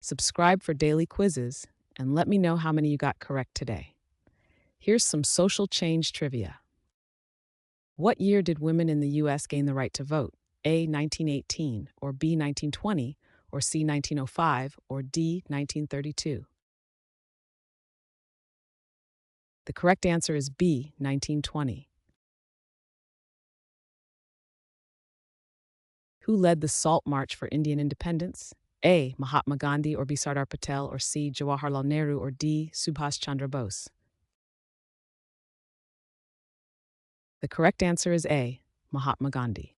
Subscribe for daily quizzes and let me know how many you got correct today. Here's some social change trivia. What year did women in the U.S. gain the right to vote? A. 1918, or B. 1920, or C. 1905, or D. 1932? The correct answer is B. 1920. Who led the Salt March for Indian Independence? A. Mahatma Gandhi, or B. Sardar Patel, or C. Jawaharlal Nehru, or D. Subhas Chandra Bose? The correct answer is A. Mahatma Gandhi.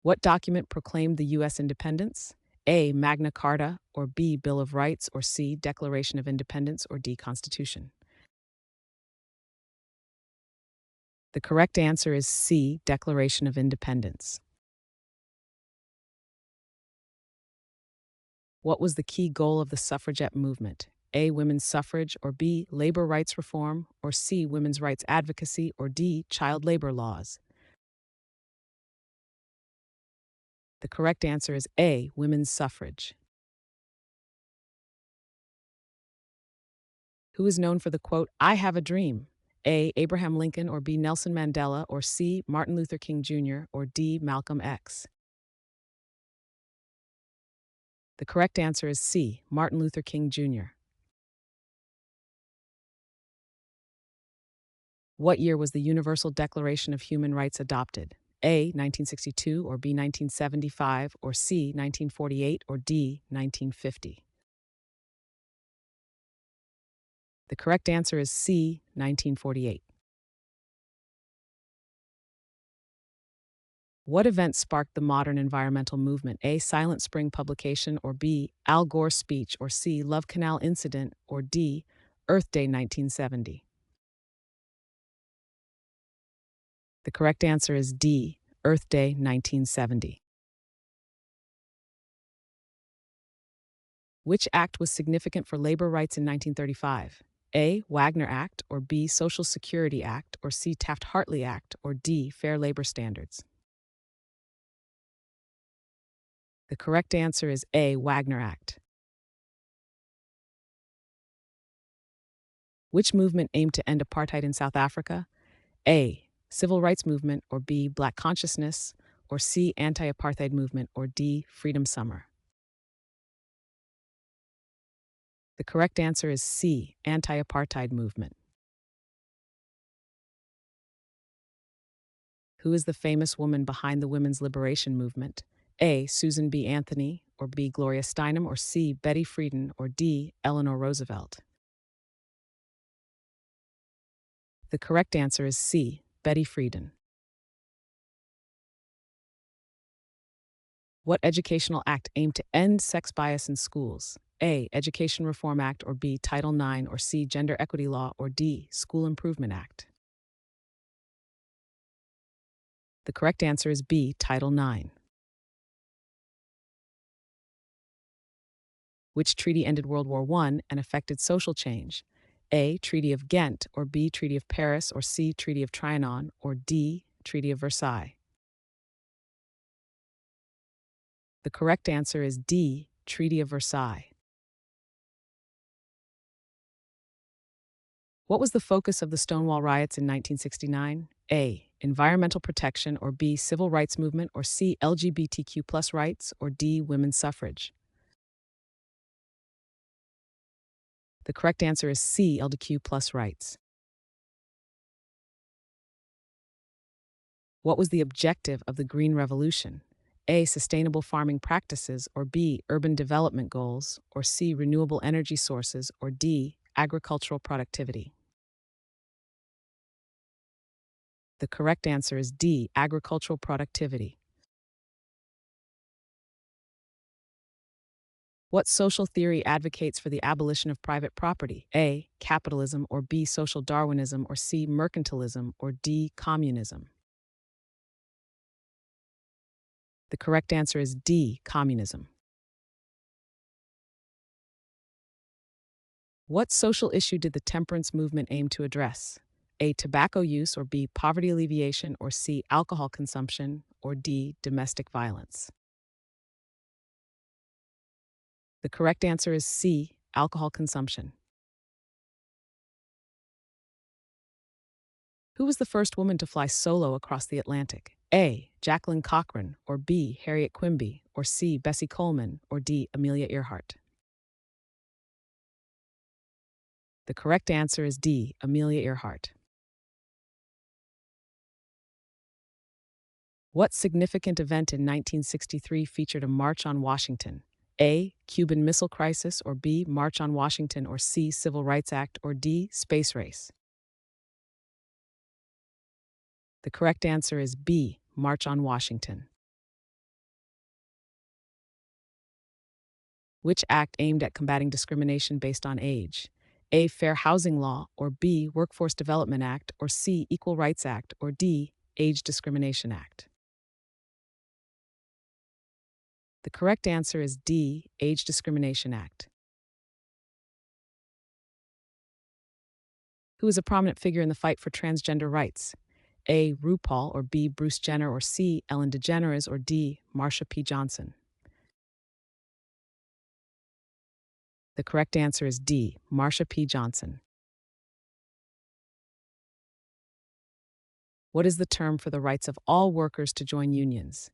What document proclaimed the U.S. independence? A. Magna Carta, or B. Bill of Rights, or C. Declaration of Independence, or D. Constitution? The correct answer is C. Declaration of Independence. What was the key goal of the suffragette movement? A. Women's suffrage, or B. Labor rights reform, or C. Women's rights advocacy, or D. Child labor laws? The correct answer is A. Women's suffrage. Who is known for the quote, "I have a dream"? A. Abraham Lincoln, or B. Nelson Mandela, or C. Martin Luther King Jr., or D. Malcolm X? The correct answer is C. Martin Luther King Jr. What year was the Universal Declaration of Human Rights adopted? A. 1962, or B. 1975, or C. 1948, or D. 1950? The correct answer is C. 1948. What event sparked the modern environmental movement? A. Silent Spring publication, or B. Al Gore speech, or C. Love Canal incident, or D. Earth Day 1970? The correct answer is D. Earth Day 1970. Which act was significant for labor rights in 1935? A. Wagner Act, or B. Social Security Act, or C. Taft-Hartley Act, or D. Fair Labor Standards? The correct answer is A. Wagner Act. Which movement aimed to end apartheid in South Africa? A. Civil Rights Movement, or B. Black Consciousness, or C. Anti-Apartheid Movement, or D. Freedom Summer? The correct answer is C. Anti-Apartheid Movement. Who is the famous woman behind the women's liberation movement? A. Susan B. Anthony, or B. Gloria Steinem, or C. Betty Friedan, or D. Eleanor Roosevelt? The correct answer is C. Betty Friedan. What educational act aimed to end sex bias in schools? A. Education Reform Act, or B. Title IX, or C. Gender Equity Law, or D. School Improvement Act? The correct answer is B. Title IX. Which treaty ended World War I and affected social change? A. Treaty of Ghent, or B. Treaty of Paris, or C. Treaty of Trianon, or D. Treaty of Versailles? The correct answer is D. Treaty of Versailles. What was the focus of the Stonewall Riots in 1969? A. Environmental protection, or B. Civil rights movement, or C. LGBTQ+ rights, or D. Women's suffrage? The correct answer is C. LGBTQ+ rights. What was the objective of the Green Revolution? A. Sustainable farming practices, or B. Urban development goals, or C. Renewable energy sources, or D. Agricultural productivity? The correct answer is D. Agricultural productivity. What social theory advocates for the abolition of private property? A. Capitalism, or B. Social Darwinism, or C. Mercantilism, or D. Communism? The correct answer is D. Communism. What social issue did the temperance movement aim to address? A. Tobacco use, or B. Poverty alleviation, or C. Alcohol consumption, or D. Domestic violence? The correct answer is C, alcohol consumption. Who was the first woman to fly solo across the Atlantic? A. Jacqueline Cochran, or B. Harriet Quimby, or C. Bessie Coleman, or D. Amelia Earhart? The correct answer is D. Amelia Earhart. What significant event in 1963 featured a March on Washington? A. Cuban Missile Crisis, or B. March on Washington, or C. Civil Rights Act, or D. Space Race? The correct answer is B. March on Washington. Which act aimed at combating discrimination based on age? A. Fair Housing Law, or B. Workforce Development Act, or C. Equal Rights Act, or D. Age Discrimination Act? The correct answer is D. Age Discrimination Act. Who is a prominent figure in the fight for transgender rights? A. RuPaul, or B. Bruce Jenner, or C. Ellen DeGeneres, or D. Marsha P. Johnson? The correct answer is D. Marsha P. Johnson. What is the term for the rights of all workers to join unions?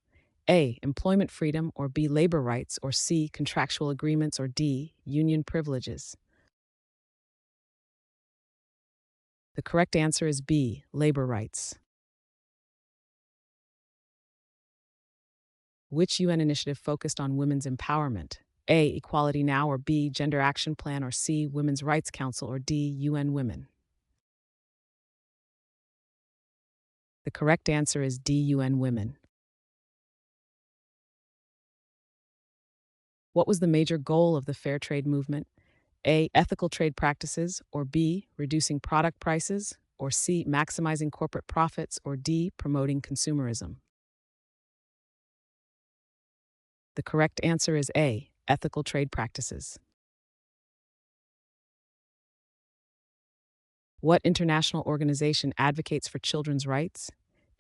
A. Employment freedom, or B. Labor rights, or C. Contractual agreements, or D. Union privileges? The correct answer is B. Labor rights. Which UN initiative focused on women's empowerment? A. Equality Now, or B. Gender Action Plan, or C. Women's Rights Council, or D. UN Women? The correct answer is D. UN Women. What was the major goal of the fair trade movement? A. Ethical trade practices, or B. Reducing product prices, or C. Maximizing corporate profits, or D. Promoting consumerism? The correct answer is A. Ethical trade practices. What international organization advocates for children's rights?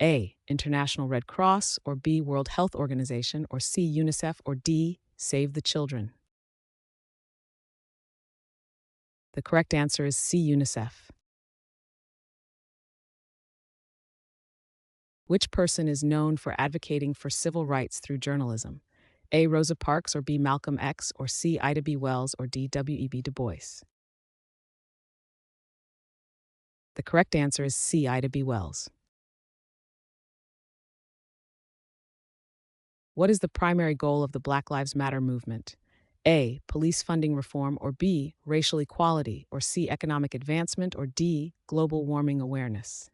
A. International Red Cross, or B. World Health Organization, or C. UNICEF, or D. Save the Children? The correct answer is C. UNICEF. Which person is known for advocating for civil rights through journalism? A. Rosa Parks, or B. Malcolm X, or C. Ida B. Wells, or D. W.E.B. Du Bois? The correct answer is C. Ida B. Wells. What is the primary goal of the Black Lives Matter movement? A. Police funding reform, or B. Racial equality, or C. Economic advancement, or D. Global warming awareness?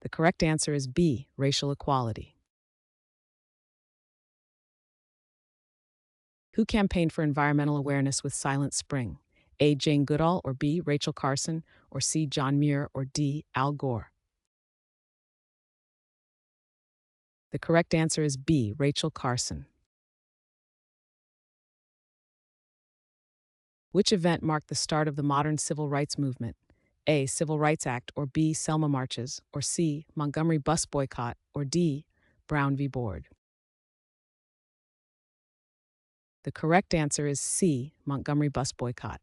The correct answer is B. Racial equality. Who campaigned for environmental awareness with Silent Spring? A. Jane Goodall, or B. Rachel Carson, or C. John Muir, or D. Al Gore? The correct answer is B. Rachel Carson. Which event marked the start of the modern civil rights movement? A. Civil Rights Act, or B. Selma marches, or C. Montgomery Bus Boycott, or D. Brown v. Board? The correct answer is C. Montgomery Bus Boycott.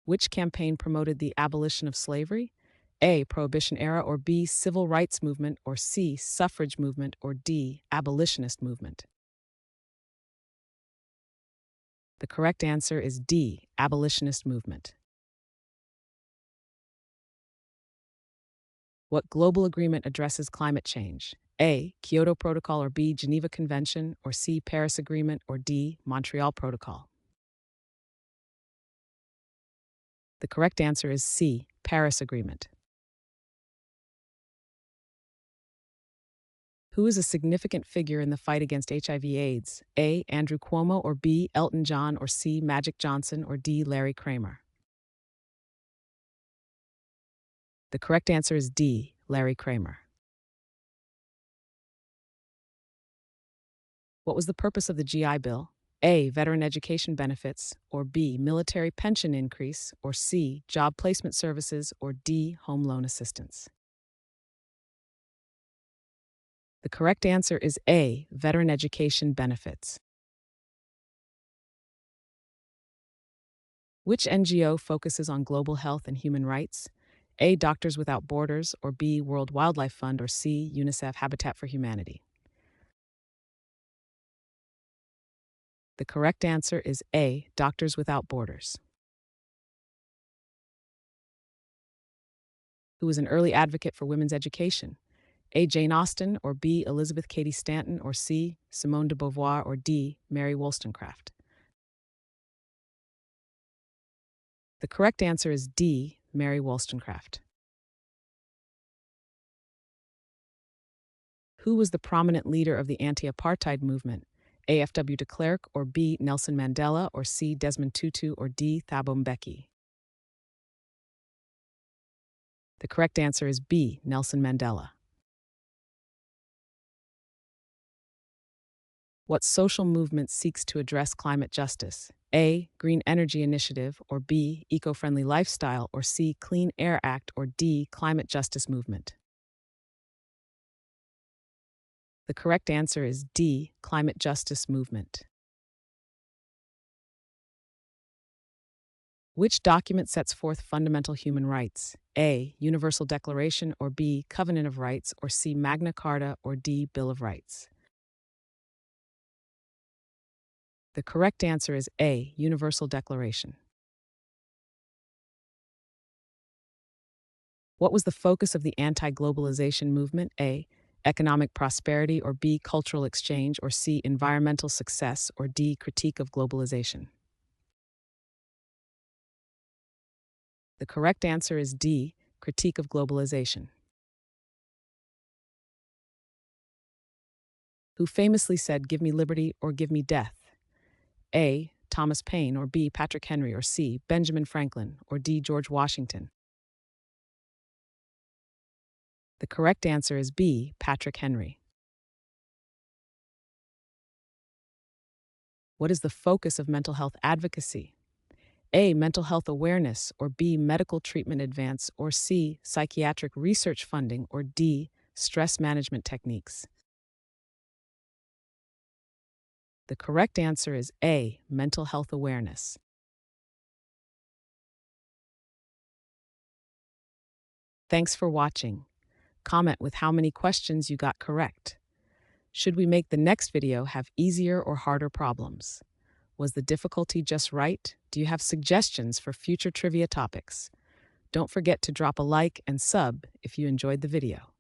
Which campaign promoted the abolition of slavery? A. Prohibition era, or B. Civil rights movement, or C. Suffrage movement, or D. Abolitionist movement? The correct answer is D. Abolitionist movement. What global agreement addresses climate change? A. Kyoto Protocol, or B. Geneva Convention, or C. Paris Agreement, or D. Montreal Protocol? The correct answer is C. Paris Agreement. Who is a significant figure in the fight against HIV/AIDS? A. Andrew Cuomo, or B. Elton John, or C. Magic Johnson, or D. Larry Kramer? The correct answer is D. Larry Kramer. What was the purpose of the GI Bill? A. Veteran education benefits, or B. Military pension increase, or C. Job placement services, or D. Home loan assistance? The correct answer is A, veteran education benefits. Which NGO focuses on global health and human rights? A, Doctors Without Borders, or B, World Wildlife Fund, or C, UNICEF Habitat for Humanity? The correct answer is A, Doctors Without Borders. Who was an early advocate for women's education? A, Jane Austen, or B, Elizabeth Cady Stanton, or C, Simone de Beauvoir, or D, Mary Wollstonecraft? The correct answer is D, Mary Wollstonecraft. Who was the prominent leader of the anti-apartheid movement? A, F.W. de Klerk, or B, Nelson Mandela, or C, Desmond Tutu, or D, Thabo Mbeki? The correct answer is B, Nelson Mandela. What social movement seeks to address climate justice? A, Green Energy Initiative, or B, Eco-Friendly Lifestyle, or C, Clean Air Act, or D, Climate Justice Movement? The correct answer is D, Climate Justice Movement. Which document sets forth fundamental human rights? A, Universal Declaration, or B, Covenant of Rights, or C, Magna Carta, or D, Bill of Rights? The correct answer is A, Universal Declaration. What was the focus of the anti-globalization movement? A, economic prosperity, or B, cultural exchange, or C, environmental success, or D, critique of globalization? The correct answer is D, critique of globalization. Who famously said, "Give me liberty or give me death"? A, Thomas Paine, or B, Patrick Henry, or C, Benjamin Franklin, or D, George Washington? The correct answer is B, Patrick Henry. What is the focus of mental health advocacy? A, mental health awareness, or B, medical treatment advance, or C, psychiatric research funding, or D, stress management techniques? The correct answer is A, mental health awareness. Thanks for watching. Comment with how many questions you got correct. Should we make the next video have easier or harder problems? Was the difficulty just right? Do you have suggestions for future trivia topics? Don't forget to drop a like and sub if you enjoyed the video.